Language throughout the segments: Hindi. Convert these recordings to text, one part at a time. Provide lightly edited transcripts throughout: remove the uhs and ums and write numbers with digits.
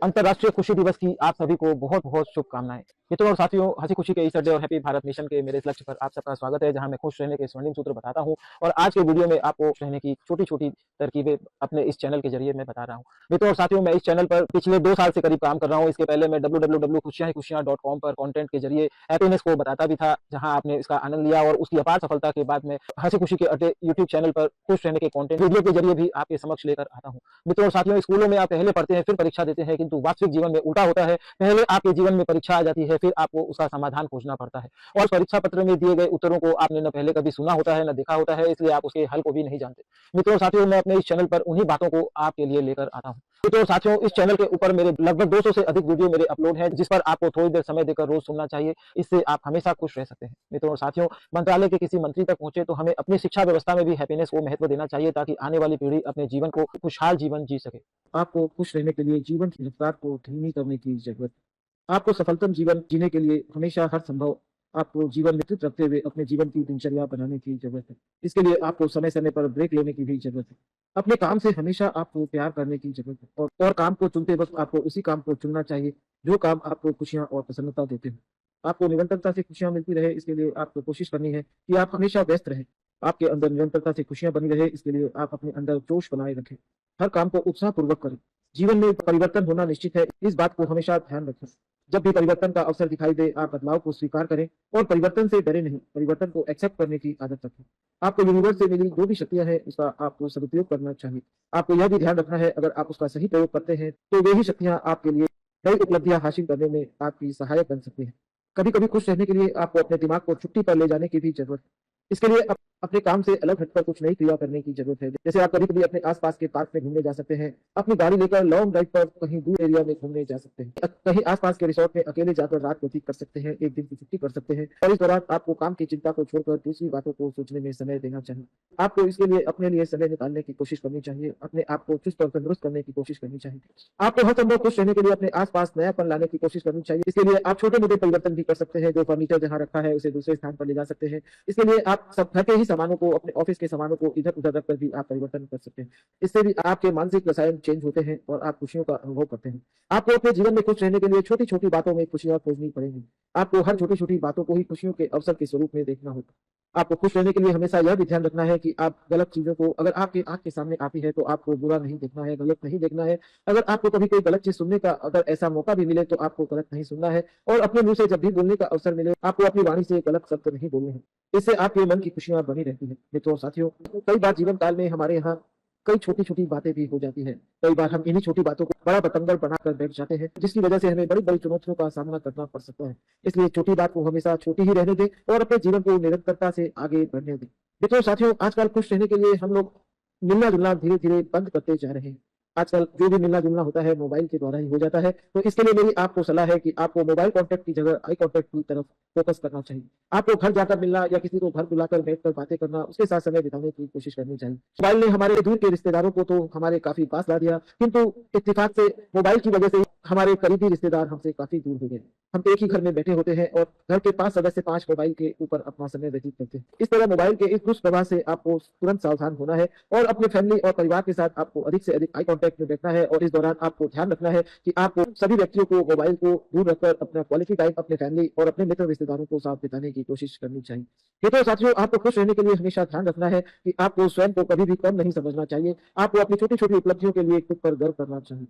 अंतर्राष्ट्रीय खुशी दिवस की आप सभी को बहुत-बहुत शुभकामनाएँ। मित्रों और साथियों, हँसी खुशी के इस अड्डे और हैप्पी भारत मिशन के मेरे इस लक्ष्य पर आप सबका स्वागत है, जहाँ मैं खुश रहने के स्वर्णिम सूत्र बताता हूँ और आज के वीडियो में आपको खुश रहने की छोटी-छोटी तरकीबें अपने इस चैनल के ज़रिए मैं बता रहा हूँ। मित्रों और साथियों, मैं इस चैनल पर पिछले 2 साल से करीब काम कर रहा हूँ। इसके पहले मैं www.खुशियाँ-ही-खुशियाँ.com पर कंटेंट के ज़रिए हैप्पीनेस को बताता भी था, जहाँ आपने इसका आनंद लिया और उसकी अपार सफलता के बाद मैं हँसी खुशी के अड्डे यूट्यूब चैनल पर खुश रहने के कंटेंट वीडियो के ज़रिए भी आपके समक्ष लेकर आता हूँ। मित्रों और साथियों, स्कूलों में आप पहले पढ़ते हैं, फिर परीक्षा देते हैं, किंतु वास्तविक जीवन में उल्टा होता है। पहले आपके जीवन में परीक्षा आ जाती है, फिर आपको उसका समाधान खोजना पड़ता है और परीक्षा पत्र में दिए गए उत्तरों को आपने न पहले कभी सुना होता है, न देखा होता है, इसलिए आप उसके हल को भी नहीं जानते। मित्रों और साथियों, मैं अपने इस चैनल पर उन्हीं बातों को आपके लिए लेकर आता हूँ। मित्रों और साथियों, इस चैनल के ऊपर मेरे लगभग 200 से अधिक वीडियो मेरे अपलोड हैं, जिस पर आपको थोड़ी देर समय देकर रोज सुनना चाहिए। इससे आप हमेशा खुश रह सकते हैं। मित्रों और साथियों, मंत्रालय के किसी मंत्री तक पहुंचे तो हमें अपनी शिक्षा व्यवस्था में भी हैप्पीनेस को महत्व देना चाहिए, ताकि आने वाली पीढ़ी अपने जीवन को खुशहाल जीवन जी सके। आपको खुश रहने के लिए जीवन की रफ्तार को धीमी करने की जरूरत है। आपको सफलतम जीवन जीने के लिए हमेशा हर संभव आपको जीवन में रखते हुए अपने जीवन की दिनचर्या बनाने की जरूरत है। इसके लिए आपको समय समय पर ब्रेक लेने की भी जरूरत है। अपने काम से हमेशा आपको प्यार करने की जरूरत है और काम को चुनते वक्त आपको उसी काम को चुनना चाहिए जो काम आपको खुशियां और प्रसन्नता देते हो। आपको निरंतरता से खुशियां मिलती रहे, इसके लिए आपको कोशिश करनी है कि आप हमेशा व्यस्त रहें। आपके अंदर निरंतरता से खुशियां बनी रहे, इसके लिए आप अपने अंदर जोश बनाए रखें। हर काम को उत्साहपूर्वक करें। जीवन में परिवर्तन होना निश्चित है, इस बात को हमेशा ध्यान रखें। जब भी परिवर्तन का अवसर दिखाई दे, आप बदलाव को स्वीकार करें और परिवर्तन से डरे नहीं, परिवर्तन को एक्सेप्ट करने की आदत रखें। आपको यूनिवर्स से मिली जो भी शक्तियां हैं, उसका आपको सदुपयोग करना चाहिए। आपको यह भी ध्यान रखना है, अगर आप उसका सही प्रयोग करते हैं, तो वे ही शक्तियां आपके लिए नई उपलब्धियां हासिल करने में आपकी सहायक बन सकती हैं। कभी-कभी खुश रहने के लिए आपको अपने दिमाग को छुट्टी पर ले जाने की भी जरूरत है। इसके लिए अपने काम से अलग हटकर कुछ नई क्रिया करने की जरूरत है। जैसे आप कभी-कभी अपने आस-पास के पार्क में घूमने जा सकते हैं, अपनी गाड़ी लेकर लॉन्ग ड्राइव पर कहीं दूर एरिया में घूमने जा सकते हैं। कहीं आस-पास के रिसॉर्ट में अकेले जाकर रात व्यतीत कर सकते हैं, एक दिन की छुट्टी कर सकते हैं और इस दौरान आपको काम की चिंता को छोड़कर दूसरी बातों को सोचने में समय देना चाहिए। आपको इसके लिए अपने लिए समय निकालने की कोशिश करनी चाहिए, अपने आप को चुस्त और तंदुरुस्त करने की कोशिश करनी चाहिए। आपको हर संभव खुश रहने के लिए अपने आस-पास नयापन लाने की कोशिश करनी चाहिए। इसके लिए आप छोटे-मोटे परिवर्तन भी कर सकते हैं, जो फर्नीचर जहाँ रखा है उसे दूसरे स्थान पर ले जा सकते हैं। इसके लिए आप सब घर के ही सामानों को, अपने ऑफिस के सामानों को इधर-उधर रखकर भी आप परिवर्तन कर सकते हैं। इससे भी आपके मानसिक रसायन चेंज होते हैं और आप खुशियों का अनुभव करते हैं। आपको अपने जीवन में खुश रहने के लिए छोटी-छोटी बातों में खुशियाँ खोजनी पड़ेंगी। आपको हर छोटी-छोटी बातों को ही खुशियों के अवसर के स्वरूप में देखना होगा। आपको खुश रहने के लिए हमेशा यह भी ध्यान रखना है कि आप गलत चीज़ों को अगर आपकी आँख के सामने आती है, तो आपको बुरा नहीं देखना है, गलत नहीं देखना है। अगर आपको कभी कोई गलत चीज़ सुनने का अगर ऐसा मौका भी मिले, तो आपको गलत नहीं सुनना है और अपने मुँह से जब भी बोलने का अवसर मिले, आपको अपनी वाणी से गलत शब्द नहीं बोलने हैं। इससे आपके मन की खुशियाँ बनी रहती हैं। मित्रों और साथियों, कई बार जीवन काल में हमारे यहाँ कई छोटी-छोटी बातें भी हो जाती हैं। कई बार हम इन्हीं छोटी बातों को बड़ा बतंगड़ बनाकर बैठ जाते हैं, जिसकी वजह से हमें बड़ी-बड़ी चुनौतियों का सामना करना पड़ सकता है। इसलिए छोटी बात को हमेशा छोटी ही रहने दें और अपने जीवन को निरंतरता से आगे बढ़ने दें। मित्रों साथियों, आजकल खुश रहने के लिए हम लोग मिलना-जुलना धीरे-धीरे बंद करते जा रहे हैं। आजकल जो भी मिलना-जुलना होता है, मोबाइल के द्वारा ही हो जाता है। तो इसके लिए मेरी आपको सलाह है कि आपको मोबाइल कॉन्टैक्ट की जगह आई कॉन्टैक्ट की तरफ फोकस करना चाहिए। आपको घर जाकर मिलना या किसी को घर बुलाकर बैठकर बातें करना, उसके साथ समय बिताने की कोशिश करनी चाहिए। मोबाइल ने हमारे दूर के रिश्तेदारों को तो हमारे काफ़ी पास ला दिया, किंतु इत्तेफाक से मोबाइल की वजह से हमारे करीबी रिश्तेदार हमसे काफ़ी दूर हो गए। हम एक ही घर में बैठे होते हैं और घर के 5 सदस्य 5 मोबाइल के ऊपर अपना समय व्यतीत करते हैं। इस तरह मोबाइल के इस दुष्प्रभाव से आपको तुरंत सावधान होना है और अपने फैमिली और परिवार के साथ आपको अधिक से अधिक आई कॉन्टैक्ट में बैठना है और इस दौरान आपको ध्यान रखना है कि आपको सभी व्यक्तियों को मोबाइल को दूर रखकर अपना क्वालिटी टाइम अपने फैमिली और अपने मित्र रिश्तेदारों को साथ बिताने की कोशिश करनी चाहिए। मित्रों साथियों, आपको खुश रहने के लिए हमेशा ध्यान रखना है कि आपको स्वयं को कभी भी कम नहीं समझना चाहिए। आपको अपनी छोटी-छोटी उपलब्धियों के लिए खुद पर गर्व करना चाहिए।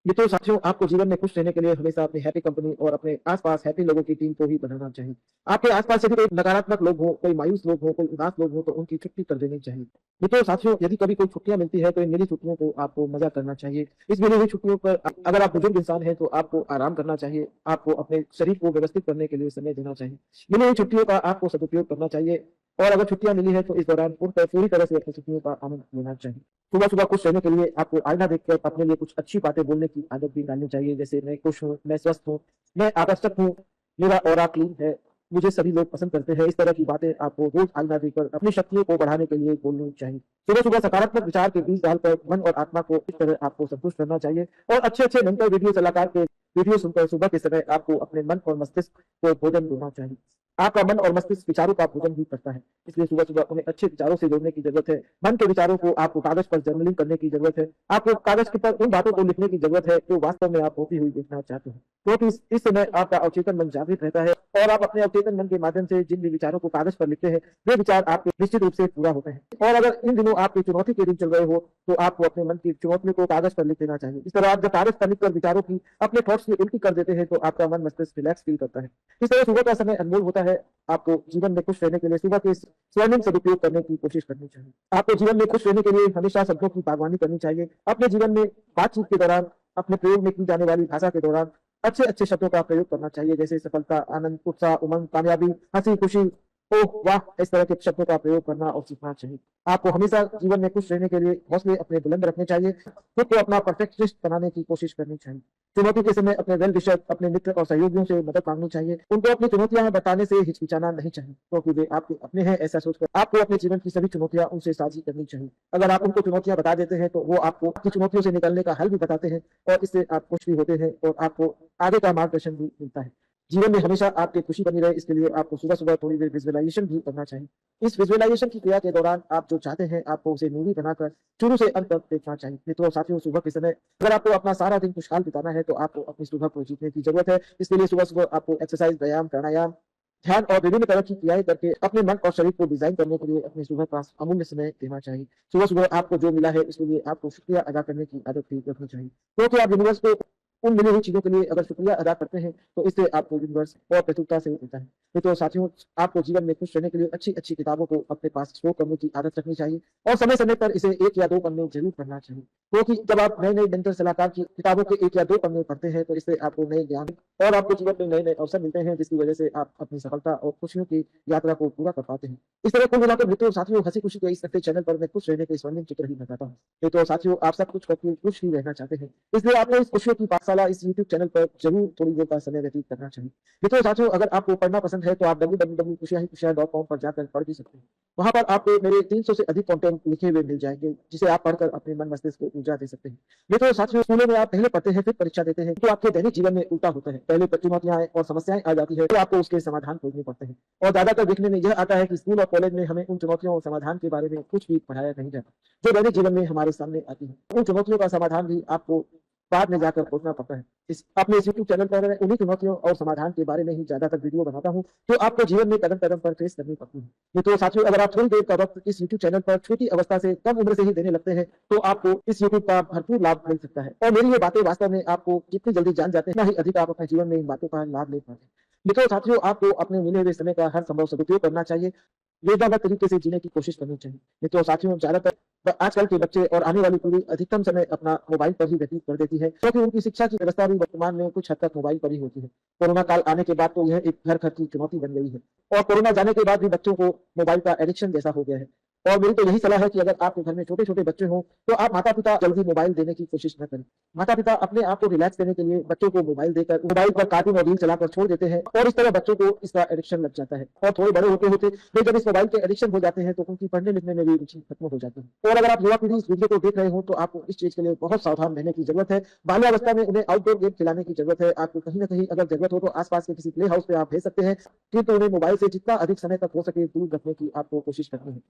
मित्रों साथियों, आपको जीवन में खुश रहने के लिए हमेशा अपनी हैप्पी कंपनी और अपने आस-पास हैप्पी लोगों की टीम को ही बनाना चाहिए। आपके आस-पास यदि कोई नकारात्मक लोग हों, कोई मायूस लोग हों, कोई उदास लोग हों, तो उनकी छुट्टी कर देनी चाहिए। मित्रों साथियों, यदि कभी कोई छुट्टियाँ मिलती है, तो इन मिली छुट्टियों को आपको मज़ा करना चाहिए। इस मिली हुई छुट्टियों पर अगर आप बुजुर्ग इंसान हैं, तो आपको आराम करना चाहिए। आपको अपने शरीर को व्यवस्थित करने के लिए समय देना चाहिए। मिली हुई छुट्टियों का आपको सदुपयोग करना चाहिए और अगर छुट्टियाँ मिली हैं, तो इस दौरान पूरी तरह से अपनी छुट्टियों का आनंद लेना चाहिए। सुबह-सुबह खुश रहने के लिए आपको आईना देखकर अपने लिए कुछ अच्छी बातें बोलने की आदत भी डालनी चाहिए। जैसे मैं खुश हूँ, मैं स्वस्थ हूँ, मैं आकर्षक हूँ, मेरा ऑरा क्लीन है, मुझे सभी लोग पसंद करते हैं। इस तरह की बातें आपको रोज़ आईना देखकर अपनी शक्तियों को बढ़ाने के लिए बोलनी चाहिए। सुबह-सुबह सकारात्मक विचार के बीज डालकर मन और आत्मा को इस तरह आपको संतुष्ट करना चाहिए और अच्छे-अच्छे मेंटर वीडियो सलाहकार के वीडियो सुनकर सुबह के समय आपको अपने मन और मस्तिष्क को भोजन देना चाहिए। आपका मन और मस्तिष्क विचारों का पूजन भी करता है, इसलिए सुबह-सुबह उन्हें अच्छे विचारों से जोड़ने की ज़रूरत है। मन के विचारों को आपको कागज़ पर जर्नलिंग करने की ज़रूरत है। आपको कागज़ के पर उन बातों को लिखने की ज़रूरत है, जो वास्तव में आप होती हुई देखना चाहते हैं। क्योंकि इस समय आपका अवचेतन मन जागृत रहता है और आप अपने अवचेतन मन के माध्यम से जिन भी विचारों को कागज़ पर लिखते हैं, वे विचार आपके निश्चित रूप से पूरा होते हैं। और अगर इन दिनों आपकी चुनौती के दिन चल रहे हो, तो आपको अपने मन की चुनौतियों को कागज़ पर लिख देना चाहिए। इस तरह आप जब कागज़ पर लिखकर विचारों की अपने थॉट्स में उल्टी कर देते हैं, तो आपका मन मस्तिष्क रिलैक्स फ़ील करता है। इस तरह सुबह का समय अनमोल होता है। आपको जीवन में खुश रहने के लिए सुबह के स्वर्णिम सदुपयोग करने की कोशिश करनी चाहिए। आपको जीवन में खुश रहने के लिए हमेशा शब्दों की बागवानी करनी चाहिए। अपने जीवन में बातचीत के दौरान, अपने प्रयोग में की जाने वाली भाषा के दौरान अच्छे-अच्छे शब्दों का प्रयोग करना चाहिए, जैसे सफलता, आनंद, उत्साह, उमंग, कामयाबी, हँसी, खुशी, ओह वाह! इस तरह के शब्दों का प्रयोग करना और सीखना चाहिए। आपको हमेशा जीवन में खुश रहने के लिए हौसले अपने बुलंद रखने चाहिए। खुद को अपना परफेक्शनिस्ट बनाने की कोशिश करनी चाहिए। चुनौती के समय अपने वेल विशर, अपने मित्र और सहयोगियों से मदद मांगनी चाहिए। उनको अपनी चुनौतियां बताने से हिचकिचाना नहीं चाहिए, क्योंकि वे आपके अपने हैं ऐसा सोचकर आपको अपने जीवन की सभी चुनौतियां उनसे साझी करनी चाहिए। अगर आप उनको चुनौतियां बता देते हैं, तो वो आपको आपकी चुनौतियों से निकलने का हल भी बताते हैं और इससे आप खुश भी होते हैं और आपको आगे का मार्गदर्शन भी मिलता है। जीवन में हमेशा आपकी खुशी बनी रहे, इसके लिए आपको सुबह-सुबह थोड़ी देर विजुअलाइज़ेशन भी करना चाहिए। इस विजुअलाइज़ेशन की क्रिया के दौरान आप जो चाहते हैं, आपको उसे मूवी बनाकर शुरू से अंत तक देखना चाहिए। मित्रों और साथियों, सुबह के समय अगर आपको अपना सारा दिन खुशहाल बिताना है, तो आपको अपनी सुबह को जीतने की ज़रूरत है। इसके लिए सुबह-सुबह आपको एक्सरसाइज़, व्यायाम, प्राणायाम, ध्यान और विभिन्न तरह की क्रियाएँ करके अपने मन और शरीर को डिज़ाइन करने के लिए अपनी सुबह का अमूल्य समय देना चाहिए। सुबह-सुबह आपको जो मिला है, इसके लिए आपको शुक्रिया अदा करने की आदत भी रखनी चाहिए। क्योंकि आप यूनिवर्स को उन मिली हुई चीज़ों के लिए अगर शुक्रिया अदा करते हैं, तो इससे आपको यूनिवर्स और प्रचुरता से मिलता है। मित्रों और साथियों, आपको जीवन में खुश रहने के लिए अच्छी-अच्छी किताबों को अपने पास स्टोर करने की आदत रखनी चाहिए और समय-समय पर इसे 1 या 2 पन्ने ज़रूर पढ़ना चाहिए। क्योंकि जब आप नए-नए मेंटर सलाहकार की किताबों के 1 या 2 पन्ने पढ़ते हैं, तो इससे आपको नए ज्ञान और आपके जीवन में नए-नए अवसर मिलते हैं, जिसकी वजह से आप अपनी सफलता और खुशियों की यात्रा को पूरा कर पाते हैं। इस तरह कुल मिलाकर मित्रों और साथियों, हँसी-खुशी के इस सच्चे चैनल पर मैं खुश रहने के स्वर्णिम चित्र ही बताता हूँ। मित्रों और साथियों, आप सब कुछ करके खुश ही रहना चाहते हैं। इसलिए आपको इस खुशियों की पाठशाला इस यूट्यूब चैनल पर ज़रूर थोड़ी देर का समय व्यतीत करना चाहिए। मित्रों और साथियों, अगर आपको पढ़ना पसंद है, तो आप www.खुशियाँ-ही-खुशियाँ.com पर जाकर पढ़ भी सकते हैं। वहाँ पर आपको मेरे 300 से अधिक कंटेंट लिखे हुए मिल जाएँगे, जिसे आप पढ़कर अपने मन मस्तिष्क को ऊर्जा दे सकते हैं। मित्रों और साथियों, स्कूलों में आप पहले पढ़ते हैं, फिर परीक्षा देते हैं, तो आपके दैनिक जीवन में उल्टा होता है। पहले चुनौतियाँ आएँ और समस्याएँ आ जाती है, तो आपको उसके समाधान खोजने पड़ते हैं। और ज़्यादातर देखने में यह आता है कि स्कूल और कॉलेज में हमें उन चुनौतियों और समाधान के बारे में कुछ भी पढ़ाया नहीं जाता, जो दैनिक जीवन में हमारे सामने आती है। उन चुनौतियों का समाधान भी आपको बाद में जाकर खोजना पड़ता है। इस यूट्यूब चैनल पर मैं उन्हीं चुनौतियों और समाधान के बारे में ही ज़्यादातर वीडियो बनाता हूँ, जो आपको जीवन में कदम-कदम पर फेस करनी पड़ती है। मित्रों साथियों, अगर आप थोड़ी देर का वक़्त इस यूट्यूब चैनल पर छोटी अवस्था से कम उम्र से ही देने लगते हैं, तो आपको इस यूट्यूब का भरपूर लाभ मिल सकता है। और मेरी ये बातें वास्तव में आपको जितनी जल्दी जान जाते हैं, उतना ही अधिक आप अपने जीवन में इन बातों का लाभ ले पाते हैं। मित्रों साथियों, आपको अपने मिले हुए समय का हर संभव सदुपयोग करना चाहिए। योजनाबद्ध तरीके से जीने की कोशिश करनी चाहिए। मित्रों साथियों, ज़्यादातर आजकल के बच्चे और आने वाली पीढ़ी अधिकतम समय अपना मोबाइल पर ही व्यतीत कर देती है, क्योंकि उनकी शिक्षा की व्यवस्था भी वर्तमान में कुछ हद तक मोबाइल पर ही होती है। कोरोना काल आने के बाद तो यह एक घर-घर की चुनौती बन गई है और कोरोना जाने के बाद भी बच्चों को मोबाइल का एडिक्शन जैसा हो गया है। और मेरी तो यही सलाह है कि अगर आपके घर में छोटे-छोटे बच्चे हों, तो आप माता-पिता जल्दी मोबाइल देने की कोशिश न करें। माता-पिता अपने आप को रिलैक्स देने के लिए बच्चों को मोबाइल देकर मोबाइल पर कार्टून और रील चलाकर छोड़ देते हैं और इस तरह बच्चों को इसका एडिक्शन लग जाता है। और थोड़े बड़े होते-होते वे जब इस मोबाइल के एडिक्शन हो जाते हैं, तो उनकी पढ़ने-लिखने में भी रुचि खत्म हो जाती है। और अगर आप युवा पीढ़ी इस वीडियो को देख रहे हो, तो आपको इस चीज़ के लिए बहुत सावधान रहने की ज़रूरत है। बाल्यावस्था में उन्हें आउटडोर गेम खिलाने की ज़रूरत है। आपको कहीं न कहीं अगर ज़रूरत हो, तो आस-पास के किसी प्ले हाउस पे आप भेज सकते हैं, किंतु उन्हें मोबाइल से जितना अधिक समय तक हो सके दूर रखने की आपको कोशिश करनी है।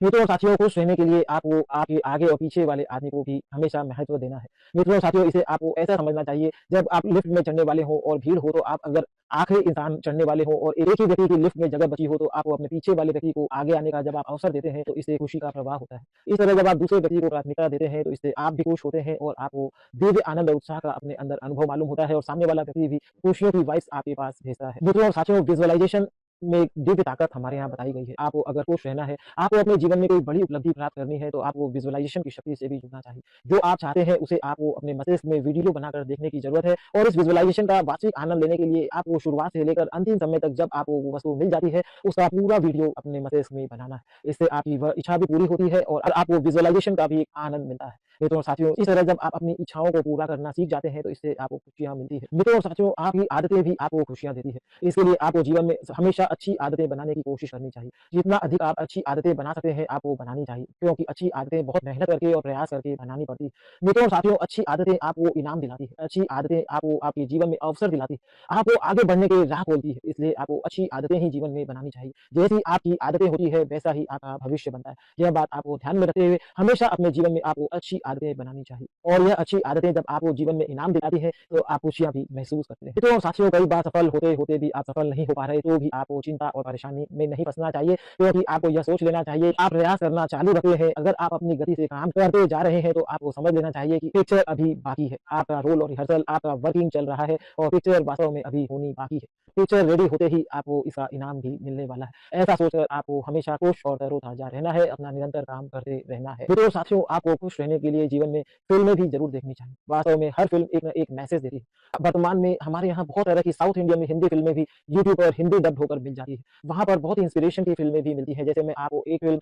मित्रों और साथियों, खुश रहने के लिए आपको आपके आगे और पीछे वाले आदमी को भी हमेशा महत्व देना है। मित्रों और साथियों, इसे आपको ऐसा समझना चाहिए, जब आप लिफ्ट में चढ़ने वाले हो और भीड़ हो, तो आप अगर आखिरी इंसान चढ़ने वाले हो और एक ही व्यक्ति की लिफ्ट में जगह बची हो, तो आपको अपने पीछे वाले व्यक्ति को आगे आने का जब आप अवसर देते हैं, तो इससे खुशी का प्रवाह होता है। इस तरह जब आप दूसरे व्यक्ति को प्राथमिकता देते हैं, तो इससे आप भी खुश होते हैं और आपको दिव्य आनंद और उत्साह का अपने अंदर अनुभव मालूम होता है और सामने वाला व्यक्ति भी खुशियों की वाइब्स आपके पास भेजता है। मित्रों और साथियों, विजुअलाइजेशन में एक दिव्य ताकत हमारे यहाँ बताई गई है। आपको अगर खुश रहना है, आपको अपने जीवन में कोई बड़ी उपलब्धि प्राप्त करनी है, तो आपको विजुअलाइजेशन की शक्ति से भी जुड़ना चाहिए। जो आप चाहते हैं, उसे आपको अपने मस्तिष्क में वीडियो बनाकर देखने की ज़रूरत है और इस विजुअलाइजेशन का वास्तविक आनंद लेने के लिए आपको शुरुआत से लेकर अंतिम समय तक जब आपको वो वस्तु मिल जाती है, उसका पूरा वीडियो अपने मस्तिष्क में बनाना है। इससे आपकी वह इच्छा भी पूरी होती है और आपको विजुअलाइजेशन का भी एक आनंद मिलता है। मित्रों और साथियों, इस तरह जब आप अपनी इच्छाओं को पूरा करना सीख जाते हैं तो इससे आपको खुशियाँ मिलती है। मित्रों और साथियों, आपकी आदतें भी आपको खुशियाँ देती है। इसके लिए आपको जीवन में हमेशा अच्छी आदतें बनाने की कोशिश करनी चाहिए। जितना अधिक आप अच्छी आदतें बना सकते हैं, आपको बनानी चाहिए, क्योंकि अच्छी आदतें बहुत मेहनत करके और प्रयास करके बनानी पड़ती है। मित्रों और साथियों, अच्छी आदतें आपको इनाम दिलाती है, अच्छी आदतें आपको आपके जीवन में अवसर दिलाती है, आपको आगे बढ़ने की राह खोलती है। इसलिए आपको अच्छी आदतें ही जीवन में बनानी चाहिए। जैसी आपकी आदतें होती है, वैसा ही आपका भविष्य बनता है। यह बात आपको ध्यान में रखते हुए हमेशा अपने जीवन में आपको अच्छी आदतें बनानी चाहिए, और यह अच्छी आदतें जब आपको जीवन में इनाम दिलाती है, तो आप खुशियाँ भी महसूस करते हैं। मित्रों और साथियों, कई बार सफल होते-होते भी आप सफल नहीं हो पा रहे, तो भी आपको चिंता और परेशानी में नहीं फँसना चाहिए, क्योंकि आपको यह सोच लेना चाहिए, आप प्रयास करना चालू रखे हैं। अगर आप अपनी गति से काम करते जा रहे हैं, तो आपको समझ लेना चाहिए कि पिक्चर अभी बाकी है। आपका रोल और रिहर्सल, आपका वर्किंग चल रहा है और पिक्चर वास्तव में अभी होनी बाकी है। पिक्चर रेडी होते ही आपको इसका इनाम भी मिलने वाला है। ऐसा सोचकर आपको हमेशा खुश और तरोताज़ा रहना है, अपना निरंतर काम करते रहना है। मित्रों साथियों, आपको खुश रहने के लिए जीवन में फ़िल्में भी ज़रूर देखनी चाहिए। वास्तव में हर फ़िल्म एक न एक मैसेज देती है। वर्तमान में हमारे यहाँ बहुत तरह की साउथ इंडिया में हिंदी फ़िल्में भी यूट्यूब पर हिंदी डब्ड होकर मिल जाती है। वहाँ पर बहुत ही इंस्पिरेशन की फ़िल्में भी मिलती हैं। जैसे मैं आपको एक फ़िल्म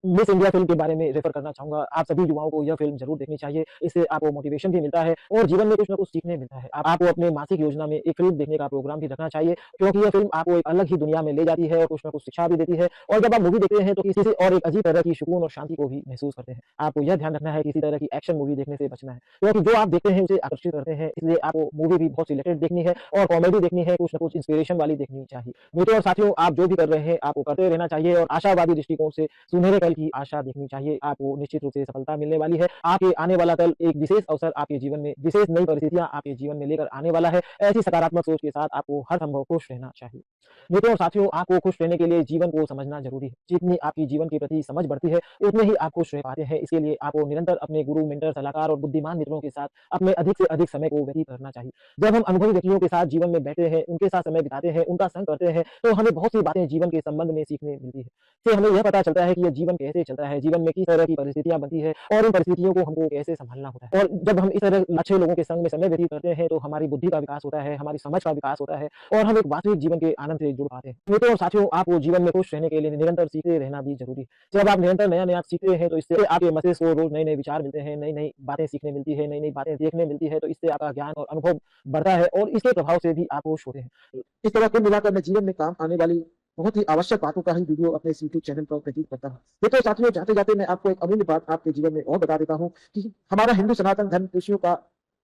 मिस इंडिया फ़िल्म के बारे में रेफ़र करना चाहूँगा। आप सभी युवाओं को यह फ़िल्म ज़रूर देखनी चाहिए। इससे आपको मोटिवेशन भी मिलता है और जीवन में कुछ न कुछ सीखने मिलता है। आपको अपने मासिक योजना में एक फ़िल्म देखने का प्रोग्राम भी रखना चाहिए, क्योंकि यह फ़िल्म आपको एक अलग ही दुनिया में ले जाती है और कुछ न कुछ शिक्षा भी देती है, और जब आप मूवी देखते हैं तो किसी से और एक अजीब तरह की सुकून और शांति को भी महसूस करते हैं। आपको यह ध्यान रखना है, किसी तरह की एक्शन मूवी देखने से बचना है, क्योंकि जो आप देखते हैं उसे आकर्षित करते हैं। इसलिए आपको मूवी भी बहुत सिलेक्टेड देखनी है और कॉमेडी देखनी है, कुछ न कुछ इंस्पिरेशन वाली देखनी चाहिए। मित्रों और साथियों, आप जो भी कर रहे हैं, आपको करते रहना चाहिए और आशावादी दृष्टिकोण से सुनहरे कल की आशा देखनी चाहिए। आपको निश्चित रूप से सफलता मिलने वाली है। आपके आने वाला कल एक विशेष अवसर आपके जीवन में, विशेष नई परिस्थितियाँ आपके जीवन में लेकर आने वाला है। ऐसी सकारात्मक सोच के साथ आपको हर संभव खुश रहना चाहिए। मित्रों और साथियों, आपको खुश रहने के लिए जीवन को समझना ज़रूरी है। जितनी आपकी जीवन के प्रति समझ बढ़ती है, उतने ही आप खुश रह पाते हैं। इसके लिए आपको निरंतर अपने गुरु, मेंटर, सलाहकार और बुद्धिमान मित्रों के साथ अपने अधिक से अधिक समय को व्यतीत करना चाहिए। जब हम अनुभवी व्यक्तियों के साथ जीवन में बैठते हैं, उनके साथ समय बिताते हैं, उनका संग करते हैं, तो हमें बहुत सी बातें जीवन के संबंध में सीखने मिलती है। इससे हमें यह पता चलता है कि ये जीवन कैसे चलता है, जीवन में किस तरह की परिस्थितियाँ बनती है और इन परिस्थितियों को हमको कैसे सँभालना होता है। और जब हम इस तरह अच्छे लोगों के संग में समय व्यतीत करते हैं, तो हमारी बुद्धि का विकास होता है, हमारी समझ का विकास होता है और हम एक वास्तविक जीवन के आनंद से जुड़ पाते हैं। मित्रों और साथियों, आपको जीवन में खुश रहने के लिए निरंतर सीखते रहना भी ज़रूरी है। जब आप निरंतर नया-नया सीखते हैं, तो इससे आपके मस्तिष्क को रोज़ नए-नए विचार मिलते हैं, नई-नई बातें सीखने मिलती है, नई-नई बातें देखने मिलती है, तो इससे आपका ज्ञान और अनुभव बढ़ता है और इसके प्रभाव से भी आप खुश होते हैं। इस तरह कुल मिलाकर मैं जीवन में काम आने वाली बहुत ही आवश्यक बातों का ही वीडियो अपने इस यूट्यूब चैनल पर प्रस्तुत करता हूँ। मित्रों साथियों, जाते-जाते मैं आपको एक अमूल्य बात आपके जीवन में और बता देता हूँ कि हमारा हिंदू सनातन धर्म ऋषियों का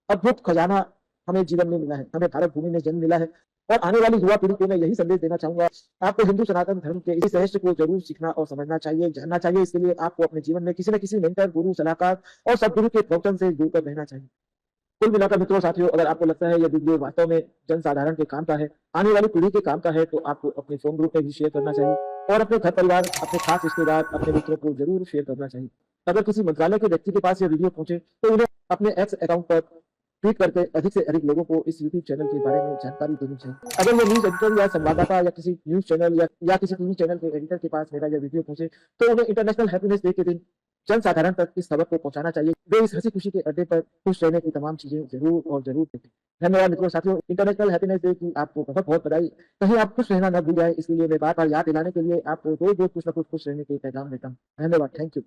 अद्भुत खजाना हमें जीवन में मिला है। हमें भारत भूमि में जन्म मिला है और आने वाली युवा पीढ़ी को मैं यही संदेश देना चाहूँगा, आपको हिंदू सनातन धर्म के इस रहस्य को ज़रूर सीखना और समझना चाहिए, जानना चाहिए। इसके लिए आपको अपने जीवन में किसी न किसी मेंटर, गुरु, सलाहकार और सद्गुरु के प्रवचन से जुड़कर रहना चाहिए। कुल मिलाकर मित्रों साथियों, अगर आपको लगता है यह वीडियो वास्तव में जनसाधारण के काम का है, आने वाली पीढ़ी के काम का है, तो आपको अपने फ़ोन ग्रुप में भी शेयर करना चाहिए और अपने घर परिवार, अपने खास रिश्तेदार, अपने मित्रों को ज़रूर शेयर करना चाहिए। अगर किसी मंत्रालय के व्यक्ति के पास यह वीडियो पहुँचे, तो उन्हें अपने एक्स अकाउंट पर ट्वीट करके अधिक से अधिक लोगों को इस यूट्यूब चैनल के बारे में जानकारी देनी चाहिए। अगर ये न्यूज़ एडिटर या संवाददाता या किसी न्यूज़ चैनल या किसी टीवी चैनल के एडिटर के पास मेरा यह वीडियो पहुँचे, तो उन्हें इंटरनेशनल हैप्पीनेस डे के दिन जनसाधारण तक इस खबर को पहुंचाना चाहिए। वे इस हँसी-खुशी के अड्डे पर खुश रहने की तमाम चीज़ें ज़रूर और ज़रूर देखें। धन्यवाद मित्रों साथियों, इंटरनेशनल हैप्पीनेस डे की आपको बहुत-बहुत बधाई। कहीं आप खुश रहना ना भूल जाएँ, इसके लिए मैं बार-बार याद दिलाने के लिए आपको रोज़-रोज़ कुछ न कुछ खुश रहने के पैगाम देता हूँ। धन्यवाद, थैंक यू।